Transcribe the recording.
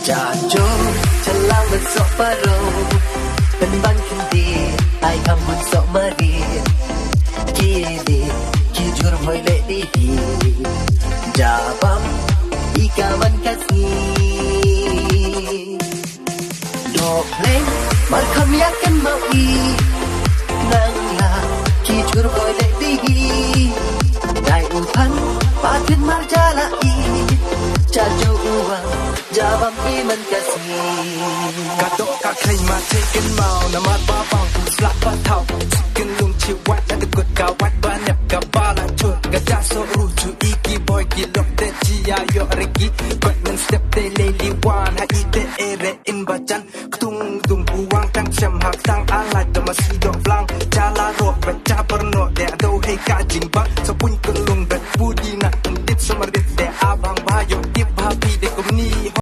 Jajo celang besok baru Tembang kendi ai amun sok mari Kini kijur boy lady Jabam ikaman kasih Dok leng markam yakin mau Nangla kijur boy lady Dai upan patin marjalai Jajo uang Jabam iman kasih Kadok kakai mati ken mau Namat babang Selap batau Cikin lung ciwat Dan dekut kawat Banyak kabalan cut Gajah so ruju Iki boy gilok Te jia yo regi Kot men step te leli wan Hai te ere in bacan Ketung dung buang Tang syam hak tang alat Damasi dok flang Jala roh Baca perno Dek adau hei kajing bang Sepun kelung Bet budi nak Endit semerit Dek abang bayo Tip habi dek kumni